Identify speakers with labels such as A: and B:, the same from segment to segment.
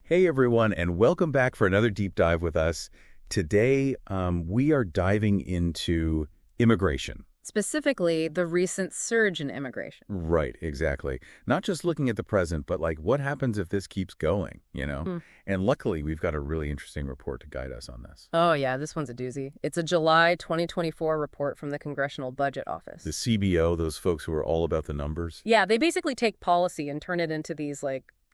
A: Hey everyone, and welcome back for another deep dive with us. Today, we are diving into immigration.
B: Specifically, the recent surge in immigration.
A: Right, exactly. Not just looking at the present, but like what happens if this keeps going, you know?
B: Hmm.
A: And luckily, we've got a really interesting report to guide us on this.
B: Oh, yeah, this one's a doozy. It's a July 2024 report from the Congressional Budget Office.
A: The CBO, those folks who are all about the numbers.
B: Yeah, they basically take policy and turn it into these,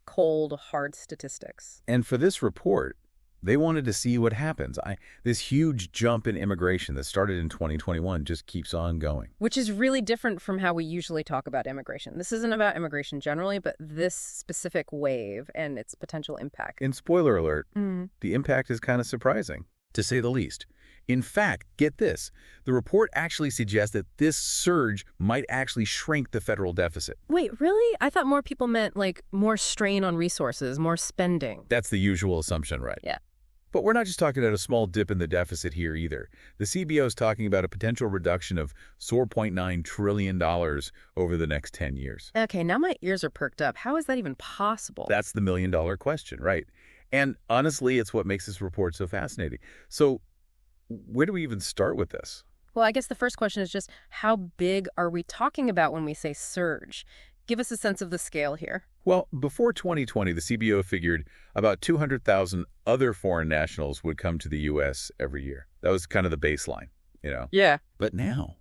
B: cold, hard statistics.
A: And for this report, they wanted to see what happens. This huge jump in immigration that started in 2021 just keeps on going.
B: Which is really different from how we usually talk about immigration. This isn't about immigration generally, but this specific wave and its potential impact.
A: And spoiler alert, the impact is kind of surprising, to say the least. In fact, get this, the report actually suggests that this surge might actually shrink the federal deficit.
B: Wait, really? I thought more people meant, more strain on resources, more spending.
A: That's the usual assumption, right?
B: Yeah.
A: But we're not just talking about a small dip in the deficit here either. The CBO is talking about a potential reduction of $4.9 trillion over the next 10 years.
B: Okay, now my ears are perked up. How is that even possible?
A: That's the million-dollar question, right? And honestly, it's what makes this report so fascinating. So where do we even start with this?
B: Well, I guess the first question is just how big are we talking about when we say surge? Give us a sense of the scale here.
A: Well, before 2020, the CBO figured about 200,000 other foreign nationals would come to the U.S. every year. That was kind of the baseline, you know?
B: Yeah.
A: But now,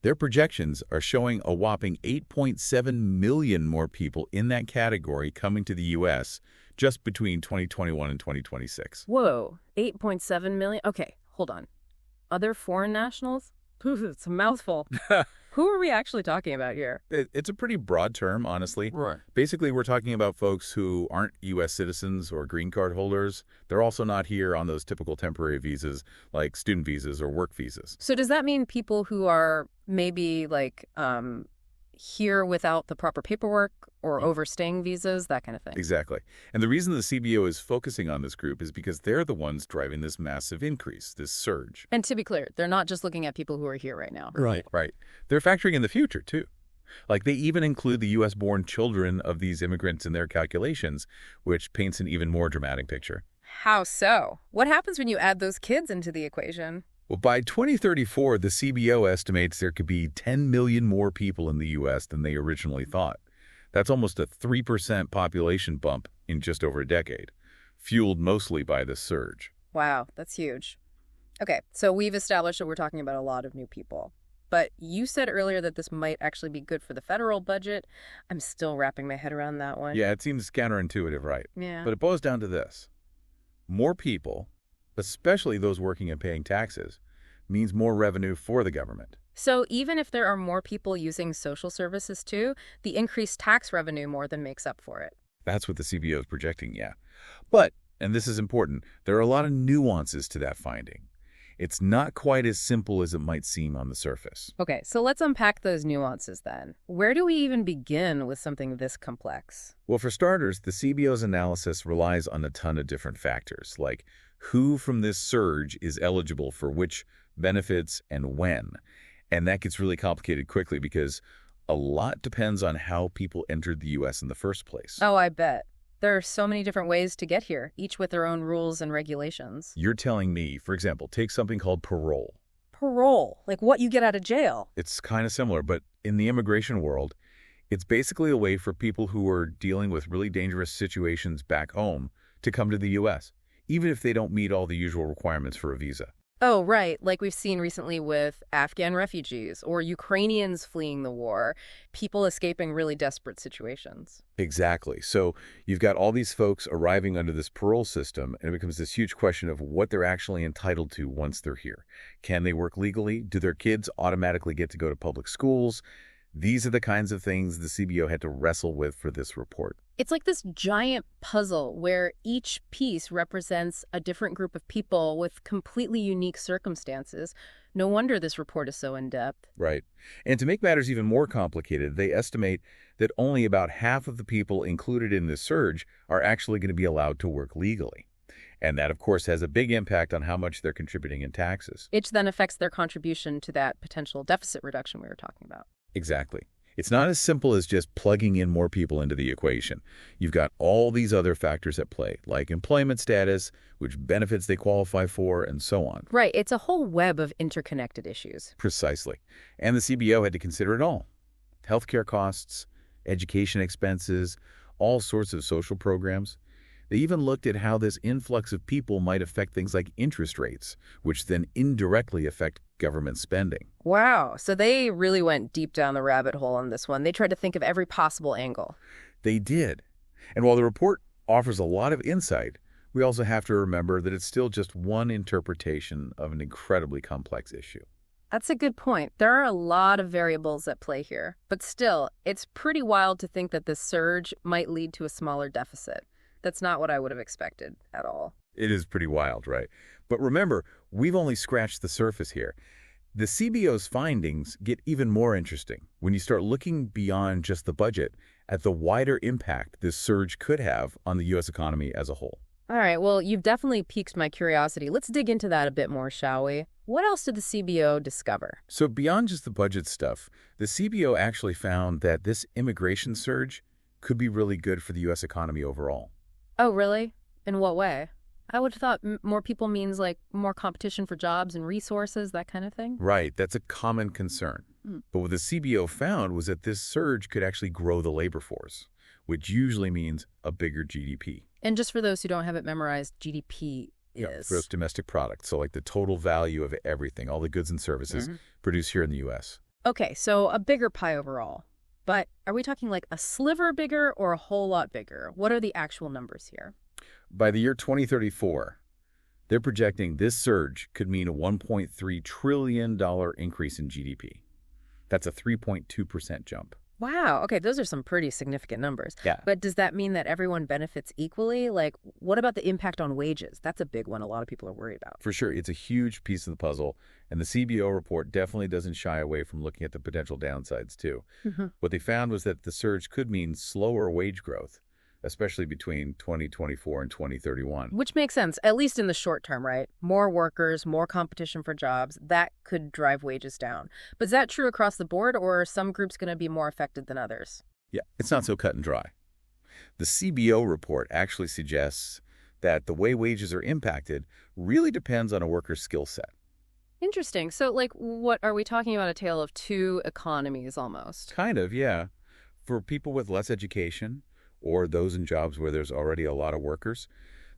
A: their projections are showing a whopping 8.7 million more people in that category coming to the U.S. just between 2021 and 2026.
B: Whoa, 8.7 million? Okay, hold on. Other foreign nationals? Ooh, it's a mouthful. Who are we actually talking about here?
A: It's a pretty broad term, honestly.
B: Right.
A: Basically, we're talking about folks who aren't U.S. citizens or green card holders. They're also not here on those typical temporary visas like student visas or work visas.
B: So does that mean people who are maybe here without the proper paperwork or overstaying visas, that kind of thing?
A: Exactly. And the reason the CBO is focusing on this group is because they're the ones driving this massive increase, this surge.
B: And to be clear, they're not just looking at people who are here right now.
A: Right. Right. They're factoring in the future, too. Like, they even include the U.S.-born children of these immigrants in their calculations, which paints an even more dramatic picture.
B: How so? What happens when you add those kids into the equation?
A: Well, by 2034, the CBO estimates there could be 10 million more people in the U.S. than they originally thought. That's almost a 3% population bump in just over a decade, fueled mostly by this surge.
B: Wow, that's huge. Okay, so we've established that we're talking about a lot of new people. But you said earlier that this might actually be good for the federal budget. I'm still wrapping my head around that one.
A: Yeah, it seems counterintuitive, right?
B: Yeah.
A: But it boils down to this. More people, especially those working and paying taxes, means more revenue for the government.
B: So even if there are more people using social services too, the increased tax revenue more than makes up for it.
A: That's what the CBO is projecting, yeah. But, and this is important, there are a lot of nuances to that finding. It's not quite as simple as it might seem on the surface.
B: Okay, so let's unpack those nuances then. Where do we even begin with something this complex?
A: Well, for starters, the CBO's analysis relies on a ton of different factors, like who from this surge is eligible for which benefits and when. And that gets really complicated quickly because a lot depends on how people entered the U.S. in the first place.
B: Oh, I bet. There are so many different ways to get here, each with their own rules and regulations.
A: You're telling me, for example, take something called parole.
B: Parole? Like what you get out of jail?
A: It's kind of similar, but in the immigration world, it's basically a way for people who are dealing with really dangerous situations back home to come to the U.S., even if they don't meet all the usual requirements for a visa.
B: Oh, right. Like we've seen recently with Afghan refugees or Ukrainians fleeing the war, people escaping really desperate situations.
A: Exactly. So you've got all these folks arriving under this parole system, and it becomes this huge question of what they're actually entitled to once they're here. Can they work legally? Do their kids automatically get to go to public schools? These are the kinds of things the CBO had to wrestle with for this report.
B: It's like this giant puzzle where each piece represents a different group of people with completely unique circumstances. No wonder this report is so in-depth.
A: Right. And to make matters even more complicated, they estimate that only about half of the people included in this surge are actually going to be allowed to work legally. And that, of course, has a big impact on how much they're contributing in taxes.
B: Which then affects their contribution to that potential deficit reduction we were talking about.
A: Exactly. It's not as simple as just plugging in more people into the equation. You've got all these other factors at play, like employment status, which benefits they qualify for, and so on.
B: Right, it's a whole web of interconnected issues.
A: Precisely. And the CBO had to consider it all. Healthcare costs, education expenses, all sorts of social programs. They even looked at how this influx of people might affect things like interest rates, which then indirectly affect government spending.
B: Wow, so they really went deep down the rabbit hole on this one. They tried to think of every possible angle.
A: They did. And while the report offers a lot of insight, we also have to remember that it's still just one interpretation of an incredibly complex issue.
B: That's a good point. There are a lot of variables at play here. But still, it's pretty wild to think that this surge might lead to a smaller deficit. That's not what I would have expected at all.
A: It is pretty wild, right? But remember, we've only scratched the surface here. The CBO's findings get even more interesting when you start looking beyond just the budget at the wider impact this surge could have on the U.S. economy as a whole.
B: All right, well, you've definitely piqued my curiosity. Let's dig into that a bit more, shall we? What else did the CBO discover?
A: So beyond just the budget stuff, the CBO actually found that this immigration surge could be really good for the U.S. economy overall.
B: Oh, really? In what way? I would have thought more people means like more competition for jobs and resources, that kind of thing.
A: Right, that's a common concern. But what the CBO found was that this surge could actually grow the labor force, which usually means a bigger GDP.
B: And just for those who don't have it memorized, GDP is?
A: Gross domestic product. So like the total value of everything, all the goods and services produced here in the U.S.
B: Okay, so a bigger pie overall. But are we talking like a sliver bigger or a whole lot bigger? What are the actual numbers here?
A: By the year 2034, they're projecting this surge could mean a $1.3 trillion increase in GDP. That's a 3.2% jump.
B: Wow. Okay, those are some pretty significant numbers.
A: Yeah.
B: But does that mean that everyone benefits equally? Like, what about the impact on wages? That's a big one a lot of people are worried about.
A: For sure, it's a huge piece of the puzzle, and the CBO report definitely doesn't shy away from looking at the potential downsides, too. What they found was that the surge could mean slower wage growth, especially between 2024 and 2031.
B: Which makes sense, at least in the short term, right? More workers, more competition for jobs, that could drive wages down. But is that true across the board, or are some groups going to be more affected than others?
A: Yeah, it's not so cut and dry. The CBO report actually suggests that the way wages are impacted really depends on a worker's skill set.
B: Interesting. So, like, what are we talking about? A tale of two economies, almost?
A: Kind of, yeah. For people with less education, or those in jobs where there's already a lot of workers,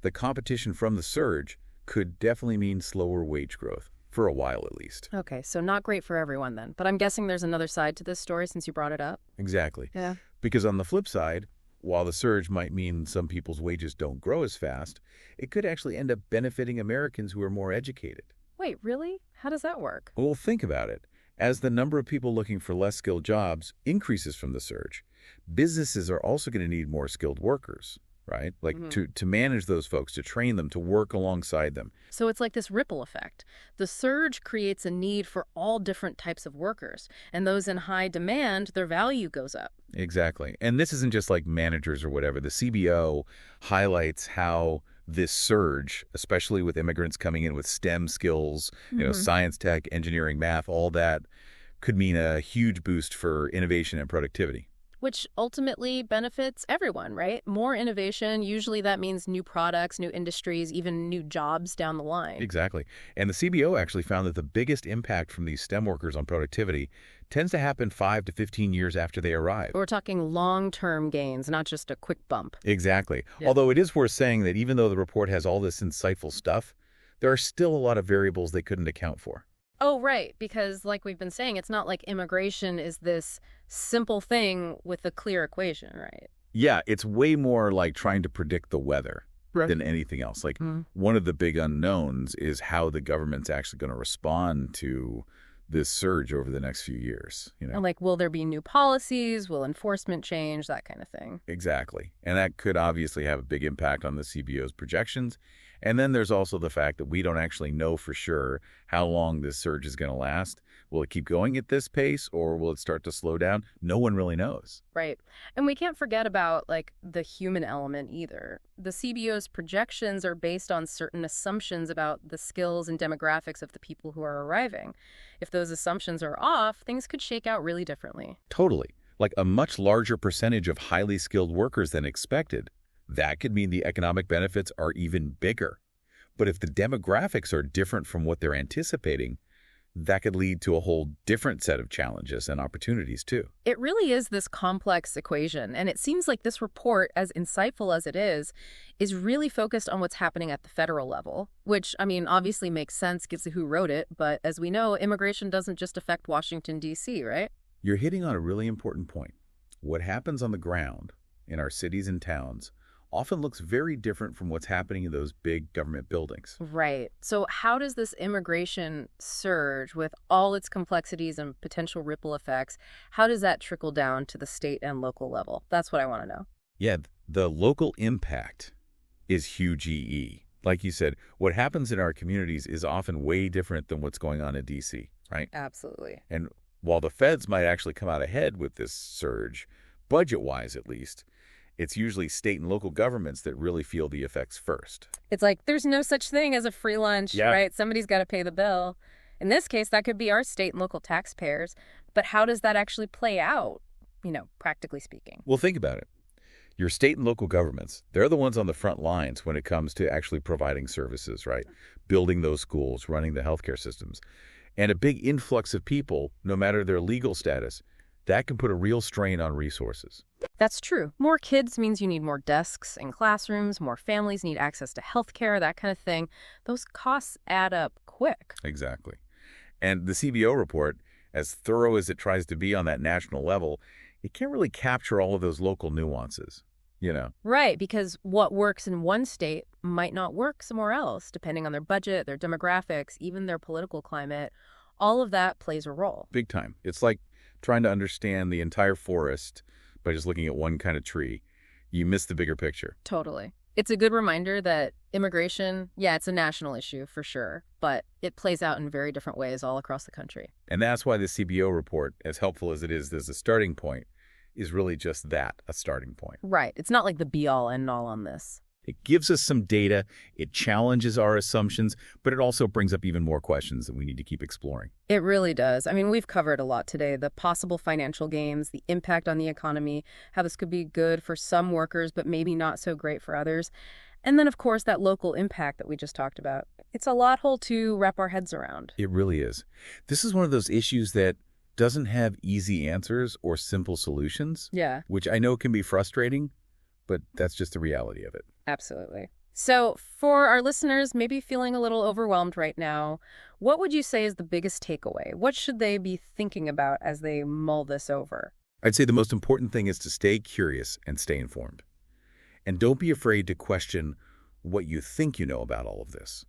A: the competition from the surge could definitely mean slower wage growth, for a while at least.
B: Okay, so not great for everyone then. But I'm guessing there's another side to this story since you brought it up.
A: Exactly.
B: Yeah.
A: Because on the flip side, while the surge might mean some people's wages don't grow as fast, it could actually end up benefiting Americans who are more educated.
B: Wait, really? How does that work?
A: Well, think about it. As the number of people looking for less skilled jobs increases from the surge, businesses are also going to need more skilled workers, right? Like to manage those folks, to train them, to work alongside them.
B: So it's like this ripple effect. The surge creates a need for all different types of workers, and those in high demand, their value goes up.
A: Exactly. And this isn't just like managers or whatever. The CBO highlights how this surge, especially with immigrants coming in with STEM skills, science, tech, engineering, math, all that, could mean a huge boost for innovation and productivity.
B: Which ultimately benefits everyone, right? More innovation, usually that means new products, new industries, even new jobs down the line.
A: Exactly. And the CBO actually found that the biggest impact from these STEM workers on productivity tends to happen 5 to 15 years after they arrive.
B: We're talking long-term gains, not just a quick bump.
A: Exactly.
B: Yeah.
A: Although it is worth saying that even though the report has all this insightful stuff, there are still a lot of variables they couldn't account for.
B: Oh, right, because like we've been saying, it's not like immigration is this simple thing with a clear equation, right?
A: Yeah, it's way more like trying to predict the weather than anything else. Like one of the big unknowns is how the government's actually going to respond to this surge over the next few years.
B: And like, will there be new policies? Will enforcement change? That kind of thing.
A: Exactly. And that could obviously have a big impact on the CBO's projections. And then there's also the fact that we don't actually know for sure how long this surge is going to last. Will it keep going at this pace or will it start to slow down? No one really knows.
B: Right. And we can't forget about like the human element either. The CBO's projections are based on certain assumptions about the skills and demographics of the people who are arriving. If those assumptions are off, things could shake out really differently.
A: Totally. like a much larger percentage of highly skilled workers than expected, that could mean the economic benefits are even bigger. But if the demographics are different from what they're anticipating, that could lead to a whole different set of challenges and opportunities, too.
B: It really is this complex equation, and it seems like this report, as insightful as it is really focused on what's happening at the federal level, which, I mean, obviously makes sense given who wrote it, but as we know, immigration doesn't just affect Washington, D.C., right?
A: You're hitting on a really important point. What happens on the ground in our cities and towns often looks very different from what's happening in those big government buildings.
B: Right. So how does this immigration surge, with all its complexities and potential ripple effects, how does that trickle down to the state and local level? That's what I want to know.
A: Yeah, the local impact is huge EE. Like you said, what happens in our communities is often way different than what's going on in D.C., right?
B: Absolutely.
A: And while the feds might actually come out ahead with this surge, budget-wise at least, it's usually state and local governments that really feel the effects first.
B: It's like there's no such thing as a free lunch, right? Somebody's got to pay the bill. In this case, that could be our state and local taxpayers. But how does that actually play out, practically speaking?
A: Well, think about it. Your state and local governments, they're the ones on the front lines when it comes to actually providing services, right? Building those schools, running the healthcare systems. And a big influx of people, no matter their legal status, that can put a real strain on resources.
B: That's true. More kids means you need more desks in classrooms, more families need access to healthcare, that kind of thing. Those costs add up quick.
A: Exactly. And the CBO report, as thorough as it tries to be on that national level, it can't really capture all of those local nuances,
B: Right, because what works in one state might not work somewhere else, depending on their budget, their demographics, even their political climate. All of that plays a role.
A: Big time. It's like trying to understand the entire forest by just looking at one kind of tree. You miss the bigger picture.
B: Totally. It's a good reminder that immigration, it's a national issue for sure, but it plays out in very different ways all across the country.
A: And that's why the CBO report, as helpful as it is as a starting point, is really just that, a starting point.
B: Right. It's not like the be-all, end-all on this.
A: It gives us some data, it challenges our assumptions, but it also brings up even more questions that we need to keep exploring.
B: It really does. I mean, we've covered a lot today. The possible financial gains, the impact on the economy, how this could be good for some workers, but maybe not so great for others. And then, of course, that local impact that we just talked about. It's a lot hole to wrap our heads around.
A: It really is. This is one of those issues that doesn't have easy answers or simple solutions.
B: Yeah.
A: Which I know can be frustrating, but that's just the reality of it.
B: Absolutely. So for our listeners maybe feeling a little overwhelmed right now, what would you say is the biggest takeaway? What should they be thinking about as they mull this over?
A: I'd say the most important thing is to stay curious and stay informed. And don't be afraid to question what you think you know about all of this.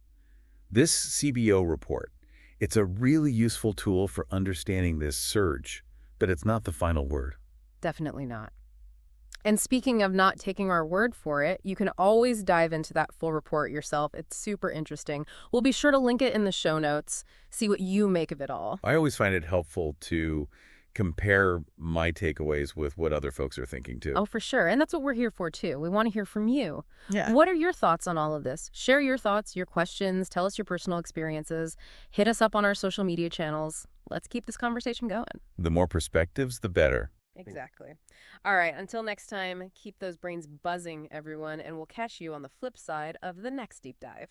A: This CBO report, it's a really useful tool for understanding this surge, but it's not the final word.
B: Definitely not. And speaking of not taking our word for it, you can always dive into that full report yourself. It's super interesting. We'll be sure to link it in the show notes, see what you make of it all.
A: I always find it helpful to compare my takeaways with what other folks are thinking, too.
B: Oh, for sure. And that's what we're here for, too. We want to hear from you.
A: Yeah.
B: What are your thoughts on all of this? Share your thoughts, your questions. Tell us your personal experiences. Hit us up on our social media channels. Let's keep this conversation going.
A: The more perspectives, the better.
B: Exactly. All right. Until next time, keep those brains buzzing, everyone, and we'll catch you on the flip side of the next deep dive.